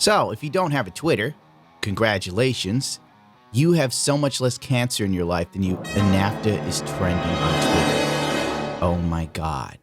So, if you don't have a Twitter, congratulations. You have so much less cancer in your life than you, and NAFTA is trending on Twitter. Oh my God.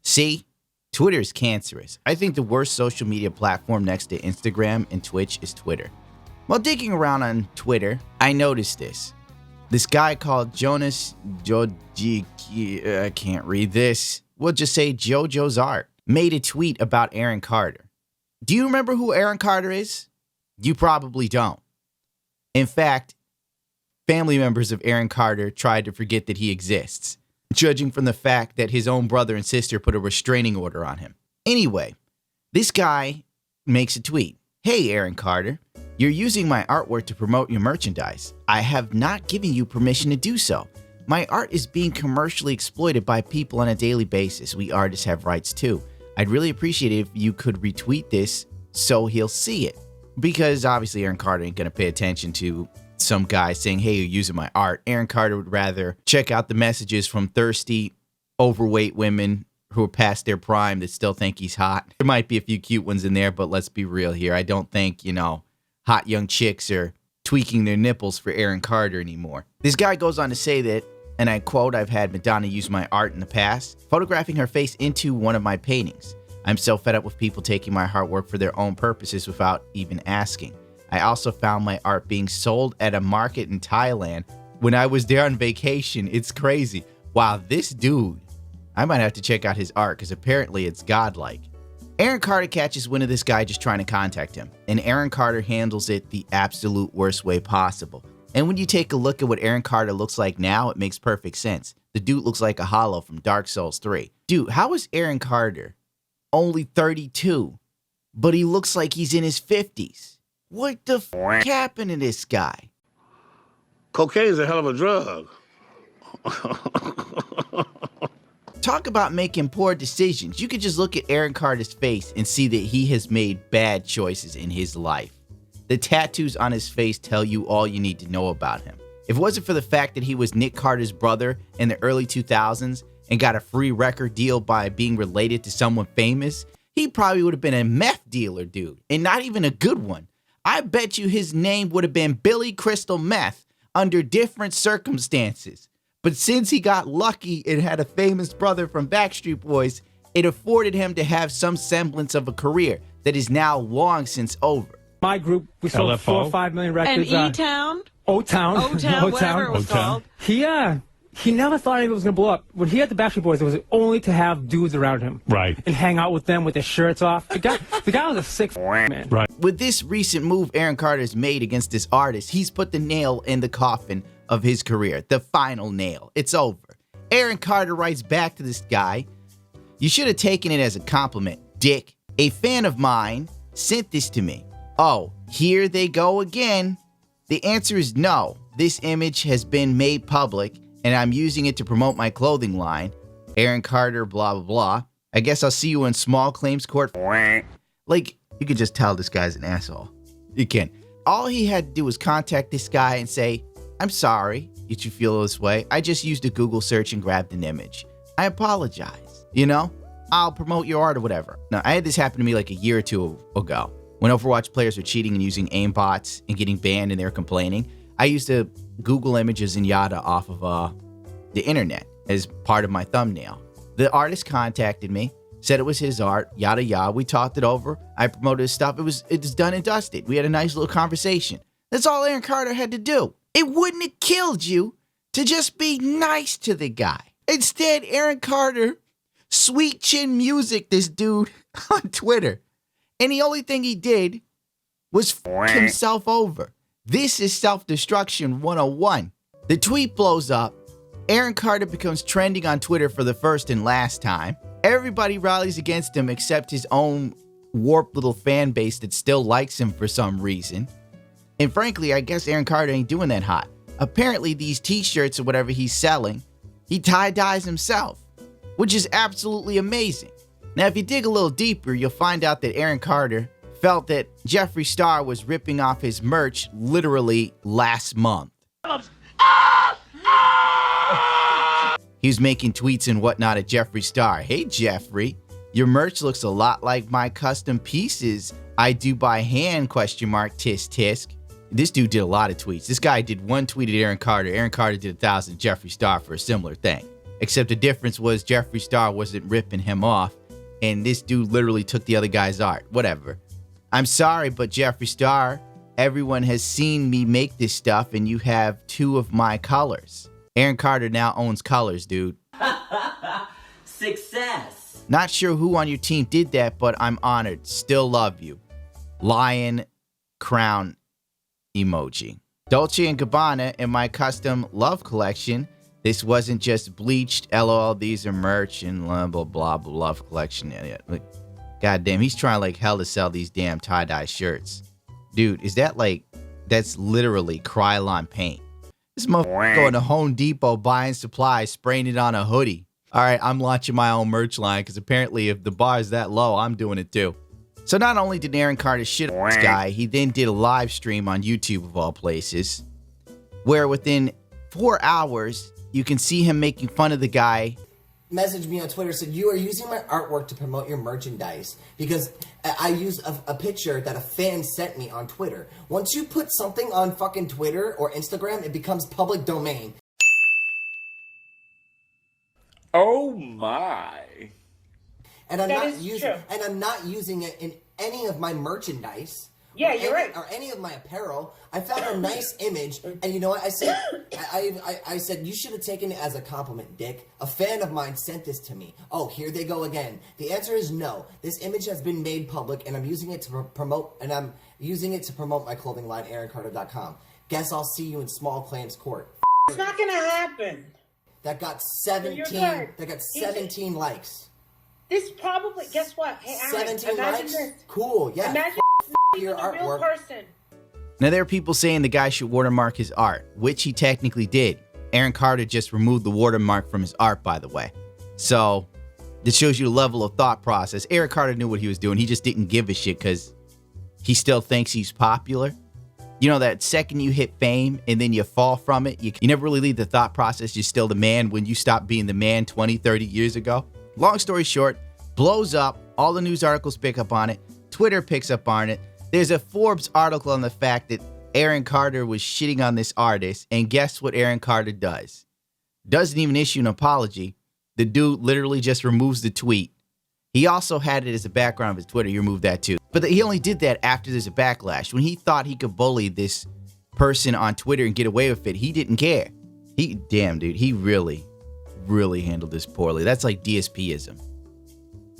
See? Twitter is cancerous. I think the worst social media platform next to Instagram and Twitch is Twitter. While digging around on Twitter, I noticed this. This guy called Jonas Joji, I can't read this. We'll just say JoJo's Art, made a tweet about Aaron Carter. Do you remember who Aaron Carter is? You probably don't. In fact, family members of Aaron Carter tried to forget that he exists, judging from the fact that his own brother and sister put a restraining order on him. Anyway, this guy makes a tweet. Hey, Aaron Carter, you're using my artwork to promote your merchandise. I have not given you permission to do so. My art is being commercially exploited by people on a daily basis. We artists have rights too. I'd really appreciate it if you could retweet this so he'll see it. Because obviously Aaron Carter ain't gonna pay attention to some guy saying, hey, you're using my art. Aaron Carter would rather check out the messages from thirsty, overweight women who are past their prime that still think he's hot. There might be a few cute ones in there, but let's be real here. I don't think, hot young chicks are tweaking their nipples for Aaron Carter anymore. This guy goes on to say that, and I quote, I've had Madonna use my art in the past, photographing her face into one of my paintings. I'm so fed up with people taking my artwork for their own purposes without even asking. I also found my art being sold at a market in Thailand when I was there on vacation. It's crazy. Wow, this dude, I might have to check out his art because apparently it's godlike. Aaron Carter catches wind of this guy just trying to contact him, and Aaron Carter handles it the absolute worst way possible. And when you take a look at what Aaron Carter looks like now, it makes perfect sense. The dude looks like a hollow from Dark Souls 3. Dude, how is Aaron Carter only 32, but he looks like he's in his 50s? What the f happened to this guy? Cocaine's a hell of a drug. Talk about making poor decisions. You could just look at Aaron Carter's face and see that he has made bad choices in his life. The tattoos on his face tell you all you need to know about him. If it wasn't for the fact that he was Nick Carter's brother in the early 2000s and got a free record deal by being related to someone famous, he probably would have been a meth dealer, dude, and not even a good one. I bet you his name would have been Billy Crystal Meth under different circumstances. But since he got lucky and had a famous brother from Backstreet Boys, it afforded him to have some semblance of a career that is now long since over. My group, we sold LFO. 4 or 5 million records. And E-Town? O-Town. O-Town, whatever it was called. He never thought it was going to blow up. When he had the Backstreet Boys, it was only to have dudes around him. Right. And hang out with them with their shirts off. The guy was a sick man. Right. With this recent move Aaron Carter's made against this artist, he's put the nail in the coffin of his career. The final nail. It's over. Aaron Carter writes back to this guy, you should have taken it as a compliment, dick. A fan of mine sent this to me. Oh, here they go again. The answer is no. This image has been made public and I'm using it to promote my clothing line. Aaron Carter, blah, blah, blah. I guess I'll see you in small claims court. Like, you could just tell this guy's an asshole. You can. All he had to do was contact this guy and say, I'm sorry that you feel this way. I just used a Google search and grabbed an image. I apologize. I'll promote your art or whatever. Now, I had this happen to me like a year or two ago. When Overwatch players were cheating and using aimbots and getting banned and they were complaining, I used to Google images and yada off of the internet as part of my thumbnail. The artist contacted me, said it was his art, yada yada. We talked it over. I promoted his stuff. It was done and dusted. We had a nice little conversation. That's all Aaron Carter had to do. It wouldn't have killed you to just be nice to the guy. Instead, Aaron Carter sweet chin music this dude on Twitter. And the only thing he did was f himself over. This is self-destruction 101. The tweet blows up. Aaron Carter becomes trending on Twitter for the first and last time. Everybody rallies against him except his own warped little fan base that still likes him for some reason. And frankly, I guess Aaron Carter ain't doing that hot. Apparently, these t-shirts or whatever he's selling, he tie-dyes himself, which is absolutely amazing. Now, if you dig a little deeper, you'll find out that Aaron Carter felt that Jeffree Star was ripping off his merch literally last month. He was making tweets and whatnot at Jeffree Star. Hey, Jeffree, your merch looks a lot like my custom pieces I do by hand, question mark, tisk tisk. This dude did a lot of tweets. This guy did one tweet at Aaron Carter. Aaron Carter did 1,000 Jeffree Star for a similar thing. Except the difference was Jeffree Star wasn't ripping him off, and this dude literally took the other guy's art. Whatever. I'm sorry, but Jeffree Star, everyone has seen me make this stuff, and you have 2 of my colors. Aaron Carter now owns colors, dude. Success. Not sure who on your team did that, but I'm honored. Still love you. Lion crown emoji. Dolce & Gabbana in my custom love collection. This wasn't just bleached. LOL, these are merch and blah, blah, blah, blah, love collection. Like, goddamn, he's trying like hell to sell these damn tie-dye shirts. Dude, is that like, that's literally Krylon paint. This motherfucker going to Home Depot buying supplies, spraying it on a hoodie. All right, I'm launching my own merch line because apparently if the bar is that low, I'm doing it too. So not only did Aaron Carter shit on this guy, he then did a live stream on YouTube of all places, where within 4 hours, you can see him making fun of the guy. Messaged me on Twitter, said, you are using my artwork to promote your merchandise because I use a picture that a fan sent me on Twitter. Once you put something on fucking Twitter or Instagram, it becomes public domain. Oh my. And I'm not using it in any of my merchandise. Yeah, you're right. Or any of my apparel. I found a nice image, and you know what I said? I said, you should have taken it as a compliment, Dick. A fan of mine sent this to me. Oh, here they go again. The answer is no. This image has been made public, and I'm using it to promote my clothing line, AaronCarter.com. Guess I'll see you in small claims court. It's not gonna happen. That got 17 likes. This probably, guess what? Hey, Aaron, 17 likes? this. Cool, yeah. Imagine your a real artwork. person. Now there are people saying the guy should watermark his art, which he technically did. Aaron Carter just removed the watermark from his art, by the way. So this shows you the level of thought process. Aaron Carter knew what he was doing. He just didn't give a shit because he still thinks he's popular. You know, that second you hit fame and then you fall from it, you never really leave the thought process. You're still the man when you stop being the man 20, 30 years ago. Long story short, blows up. All the news articles pick up on it. Twitter picks up on it. There's a Forbes article on the fact that Aaron Carter was shitting on this artist. And guess what Aaron Carter does? Doesn't even issue an apology. The dude literally just removes the tweet. He also had it as a background of his Twitter. He removed that too. But he only did that after there's a backlash. When he thought he could bully this person on Twitter and get away with it, he didn't care. Damn, dude, he really handled this poorly. That's like DSP-ism.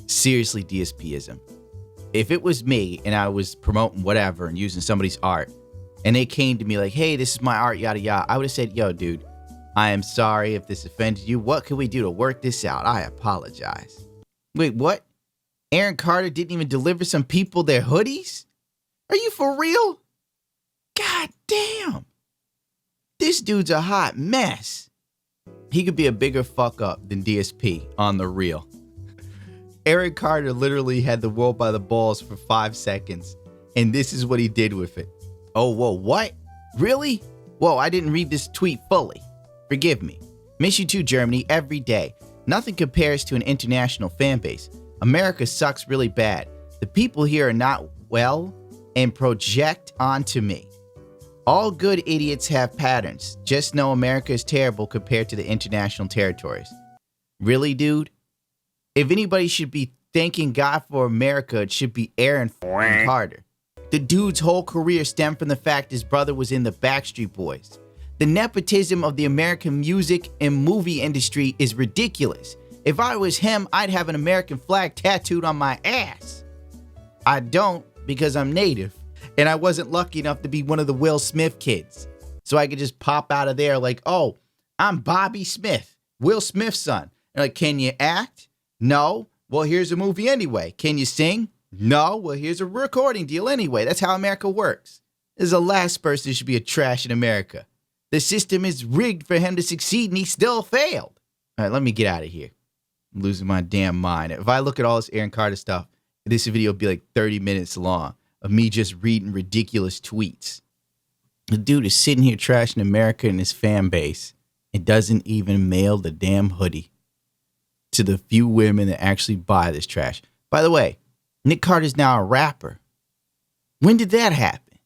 Seriously, DSP-ism. If it was me and I was promoting whatever and using somebody's art and they came to me like, hey, this is my art, yada, yada, I would have said, yo, dude, I am sorry if this offended you. What can we do to work this out? I apologize. Wait, what? Aaron Carter didn't even deliver some people their hoodies? Are you for real? God damn. This dude's a hot mess. He could be a bigger fuck up than DSP on the real. Aaron Carter literally had the world by the balls for 5 seconds, and this is what he did with it. Oh, whoa, what? Really? Whoa, I didn't read this tweet fully. Forgive me. Miss you too, Germany, every day. Nothing compares to an international fan base. America sucks really bad. The people here are not well and project onto me. All good idiots have patterns. Just know America is terrible compared to the international territories. Really, dude? If anybody should be thanking God for America, it should be Aaron Carter. The dude's whole career stemmed from the fact his brother was in the Backstreet Boys. The nepotism of the American music and movie industry is ridiculous. If I was him, I'd have an American flag tattooed on my ass. I don't because I'm native, and I wasn't lucky enough to be one of the Will Smith kids. So I could just pop out of there like, oh, I'm Bobby Smith, Will Smith's son. And like, can you act? No. Well, here's a movie anyway. Can you sing? No. Well, here's a recording deal anyway. That's how America works. This is the last person who should be a trash in America. The system is rigged for him to succeed, and he still failed. All right, let me get out of here. I'm losing my damn mind. If I look at all this Aaron Carter stuff, this video will be like 30 minutes long of me just reading ridiculous tweets. The dude is sitting here trashing America and his fan base and doesn't even mail the damn hoodie to the few women that actually buy this trash. By the way, Nick Carter's now a rapper. When did that happen?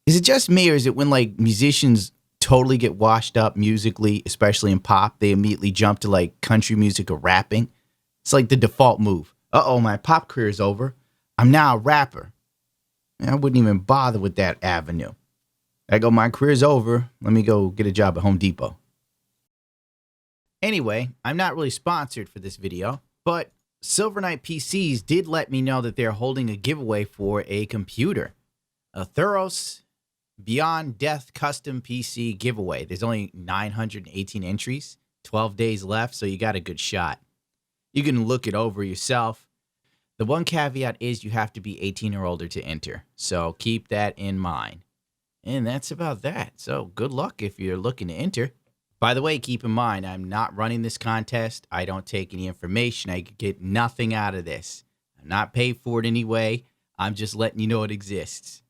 Is it just me, or is it when like musicians totally get washed up musically, especially in pop, they immediately jump to like country music or rapping? It's like the default move. Uh-oh, my pop career is over. I'm now a rapper. I wouldn't even bother with that avenue. I go, my career's over. Let me go get a job at Home Depot. Anyway, I'm not really sponsored for this video, but Silver Knight PCs did let me know that they're holding a giveaway for a computer. A Thuros Beyond Death Custom PC giveaway. There's only 918 entries, 12 days left, so you got a good shot. You can look it over yourself. The one caveat is you have to be 18 or older to enter, so keep that in mind. And that's about that. So good luck if you're looking to enter. By the way, keep in mind, I'm not running this contest. I don't take any information. I get nothing out of this. I'm not paid for it anyway. I'm just letting you know it exists.